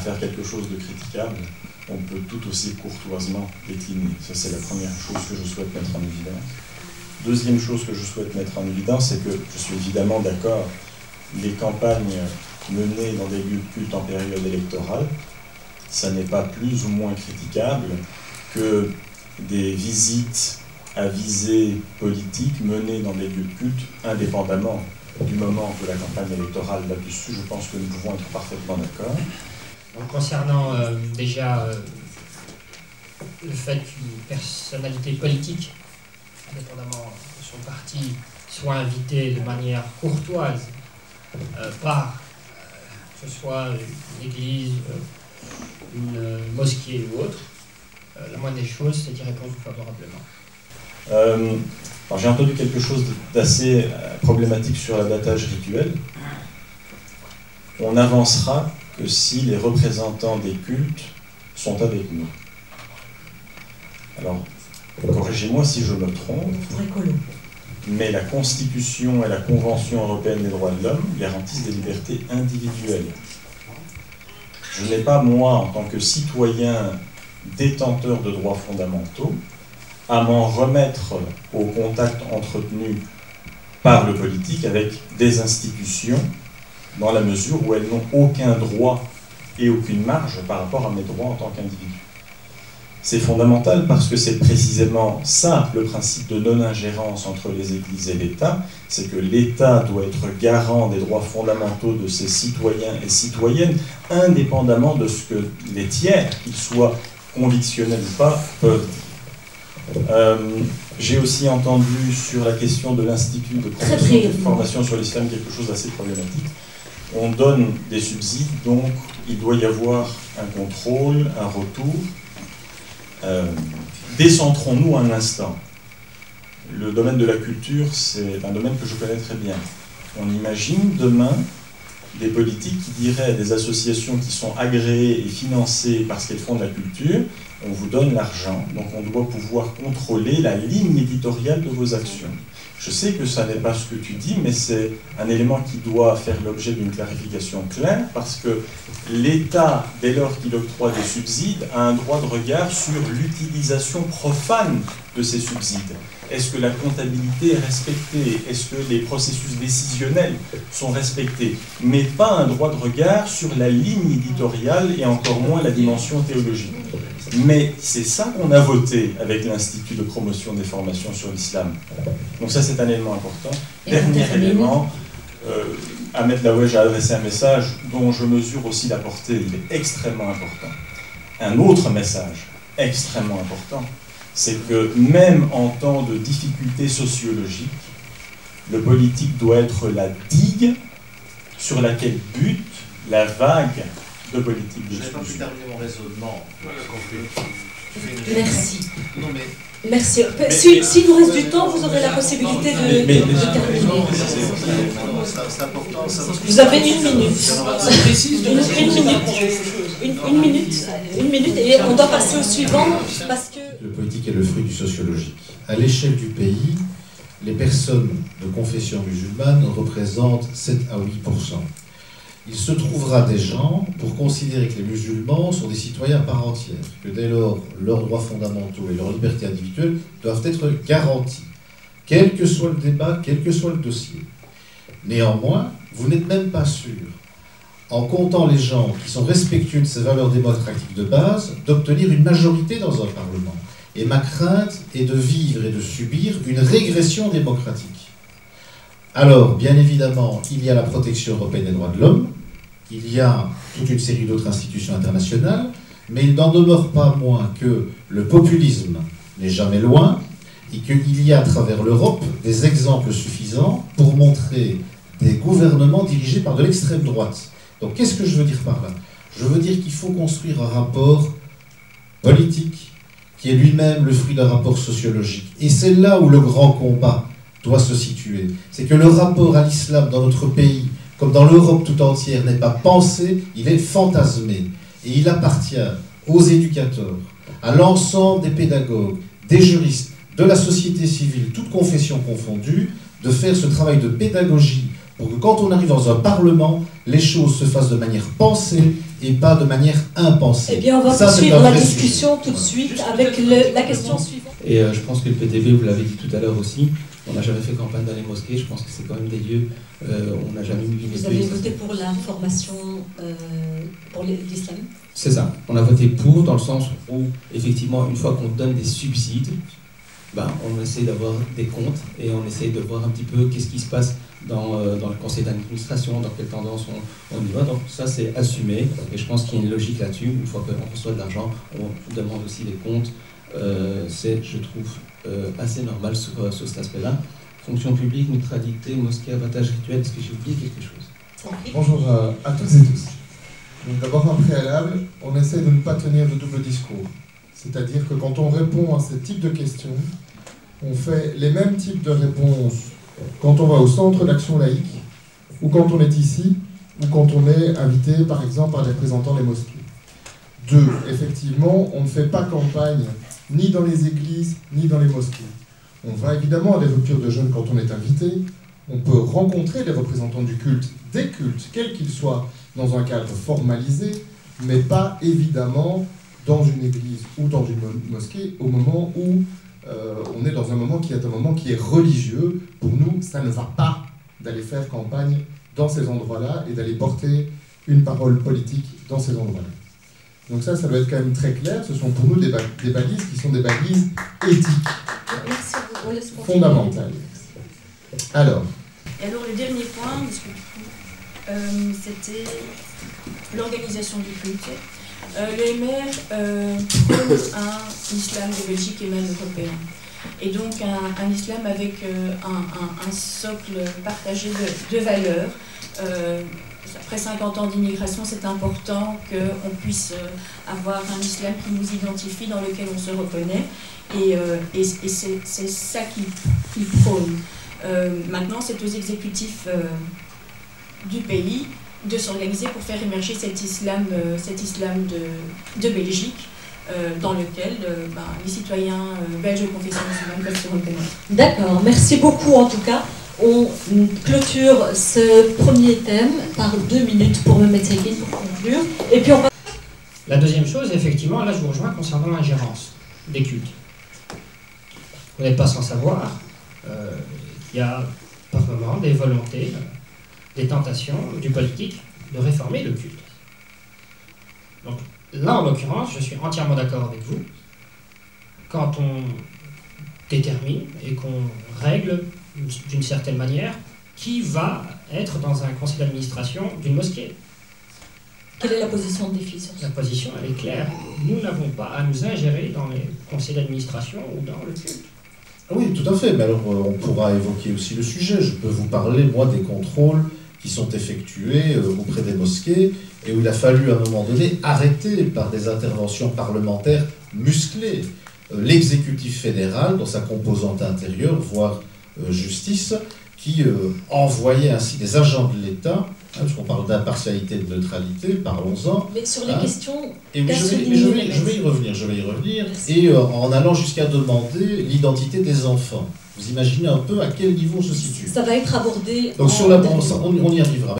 faire quelque chose de critiquable, on peut tout aussi courtoisement décliner. Ça, c'est la première chose que je souhaite mettre en évidence. Deuxième chose que je souhaite mettre en évidence, c'est que je suis évidemment d'accord, les campagnes menées dans des lieux de culte en période électorale, ça n'est pas plus ou moins critiquable que des visites à visée politique menées dans des lieux de culte, indépendamment du moment de la campagne électorale. Là-dessus, je pense que nous pouvons être parfaitement d'accord. Concernant déjà le fait qu'une personnalité politique, indépendamment de son parti, soit invitée de manière courtoise par, que ce soit une église, une mosquée ou autre, la moindre des choses, c'est d'y répondre favorablement. J'ai entendu quelque chose d'assez problématique sur l'abattage rituel. On avancera que si les représentants des cultes sont avec nous. Alors, corrigez-moi si je me trompe, mais la Constitution et la Convention européenne des droits de l'homme garantissent des libertés individuelles. Je n'ai pas, moi, en tant que citoyen détenteur de droits fondamentaux, à m'en remettre au contact entretenu par le politique avec des institutions dans la mesure où elles n'ont aucun droit et aucune marge par rapport à mes droits en tant qu'individu. C'est fondamental parce que c'est précisément ça le principe de non-ingérence entre les églises et l'État, c'est que l'État doit être garant des droits fondamentaux de ses citoyens et citoyennes, indépendamment de ce que les tiers, qu'ils soient convictionnels ou pas, peuvent dire. J'ai aussi entendu sur la question de l'Institut de promotion de formation sur l'islam quelque chose d'assez problématique. On donne des subsides, donc il doit y avoir un contrôle, un retour. Décentrons-nous un instant. Le domaine de la culture, c'est un domaine que je connais très bien. On imagine demain des politiques qui diraient à des associations qui sont agréées et financées parce qu'elles font de la culture, on vous donne l'argent, donc on doit pouvoir contrôler la ligne éditoriale de vos actions. Je sais que ça n'est pas ce que tu dis, mais c'est un élément qui doit faire l'objet d'une clarification claire, parce que l'État, dès lors qu'il octroie des subsides, a un droit de regard sur l'utilisation profane de ces subsides. Est-ce que la comptabilité est respectée? Est-ce que les processus décisionnels sont respectés? Mais pas un droit de regard sur la ligne éditoriale et encore moins la dimension théologique. Mais c'est ça qu'on a voté avec l'Institut de promotion des formations sur l'islam. Donc ça, c'est un élément important. Dernier élément, Ahmed Laouej a adressé un message dont je mesure aussi la portée. Il est extrêmement important. Un autre message extrêmement important, c'est que même en temps de difficultés sociologiques, le politique doit être la digue sur laquelle bute la vague de politique. Je n'ai pas pu terminer mon raisonnement. Merci. Non, mais... Merci. S'il vous reste du temps, vous aurez la possibilité de terminer. C'est important. Vous avez une minute. Une minute, et on doit passer au suivant parce que... Le politique est le fruit du sociologique. À l'échelle du pays, les personnes de confession musulmane représentent 7 à 8%. Il se trouvera des gens pour considérer que les musulmans sont des citoyens à part entière, que dès lors leurs droits fondamentaux et leurs libertés individuelles doivent être garantis, quel que soit le débat, quel que soit le dossier. Néanmoins, vous n'êtes même pas sûr, en comptant les gens qui sont respectueux de ces valeurs démocratiques de base, d'obtenir une majorité dans un Parlement. Et ma crainte est de vivre et de subir une régression démocratique. Alors, bien évidemment, il y a la protection européenne des droits de l'homme, il y a toute une série d'autres institutions internationales, mais il n'en demeure pas moins que le populisme n'est jamais loin, et qu'il y a à travers l'Europe des exemples suffisants pour montrer des gouvernements dirigés par de l'extrême droite. Donc qu'est-ce que je veux dire par là? Je veux dire qu'il faut construire un rapport politique qui est lui-même le fruit d'un rapport sociologique. Et c'est là où le grand combat doit se situer. C'est que le rapport à l'islam dans notre pays, comme dans l'Europe tout entière, n'est pas pensé, il est fantasmé. Et il appartient aux éducateurs, à l'ensemble des pédagogues, des juristes, de la société civile, toutes confessions confondues, de faire ce travail de pédagogie pour que quand on arrive dans un parlement, les choses se fassent de manière pensée et pas de manière impensée. Eh bien, on va poursuivre la discussion tout de suite avec la question suivante. Et je pense que le PTB, vous l'avez dit tout à l'heure aussi, on n'a jamais fait campagne dans les mosquées. Je pense que c'est quand même des lieux où on n'a jamais mis les Vous avez voté pour la formation pour l'islam? C'est ça. On a voté pour dans le sens où, effectivement, une fois qu'on donne des subsides, ben, on essaie d'avoir des comptes et on essaie de voir un petit peu qu'est-ce qui se passe dans le conseil d'administration, dans quelle tendance on y va. Donc ça, c'est assumé. Et je pense qu'il y a une logique là-dessus. Une fois qu'on reçoit de l'argent, on demande aussi les comptes. C'est, je trouve, assez normal sur cet aspect-là. Fonction publique, neutralité, mosquée, abattage rituel, est-ce que j'ai oublié quelque chose? Bonjour à toutes et tous. Donc d'abord un préalable, on essaie de ne pas tenir de double discours. C'est-à-dire que quand on répond à ce type de questions, on fait les mêmes types de réponses quand on va au centre d'action laïque, ou quand on est ici, ou quand on est invité par exemple par des représentants des mosquées. Deux, effectivement, on ne fait pas campagne ni dans les églises, ni dans les mosquées. On va évidemment à des ruptures de jeûne quand on est invité. On peut rencontrer des représentants du culte, des cultes, quels qu'ils soient, dans un cadre formalisé, mais pas évidemment dans une église ou dans une mosquée au moment où on est dans un moment qui est un moment qui est religieux. Pour nous, ça ne va pas d'aller faire campagne dans ces endroits-là et d'aller porter une parole politique dans ces endroits-là. Donc ça doit être quand même très clair. Ce sont pour nous des balises qui sont des balises éthiques, fondamentales. Alors. Et alors le dernier point, parce que c'était l'organisation du culte. Le MR prône un islam de Belgique et même européen. Et donc un islam avec un socle partagé de valeurs. Après 50 ans d'immigration, c'est important qu'on puisse avoir un islam qui nous identifie, dans lequel on se reconnaît. Et c'est ça qu'il prône. Maintenant, c'est aux exécutifs du pays de s'organiser pour faire émerger cet islam de Belgique, dans lequel les citoyens belges de confession musulmane peuvent se reconnaître. D'accord, merci beaucoup en tout cas. On clôture ce premier thème par 2 minutes pour me mettre pour conclure. Et puis on va... La deuxième chose, effectivement, là je vous rejoins concernant l'ingérence des cultes. Vous n'êtes pas sans savoir qu'il y a par moment des volontés, des tentations du politique de réformer le culte. Donc là, en l'occurrence, je suis entièrement d'accord avec vous. Quand on détermine et qu'on règle d'une certaine manière qui va être dans un conseil d'administration d'une mosquée. Quelle est la position de défi sur ça? La position, elle est claire. Nous n'avons pas à nous ingérer dans les conseils d'administration ou dans le culte. Oui, tout à fait. Mais alors, on pourra évoquer aussi le sujet. Je peux vous parler, moi, des contrôles qui sont effectués auprès des mosquées et où il a fallu, à un moment donné, arrêter par des interventions parlementaires musclées l'exécutif fédéral dans sa composante intérieure, voire justice, qui envoyait ainsi des agents de l'État, parce qu'on parle d'impartialité et de neutralité, parlons-en. Mais sur les questions... Et oui, je vais y revenir. Merci. Et en allant jusqu'à demander l'identité des enfants. Vous imaginez un peu à quel niveau on se situe. Ça va être abordé... Donc sur la... on y arrivera.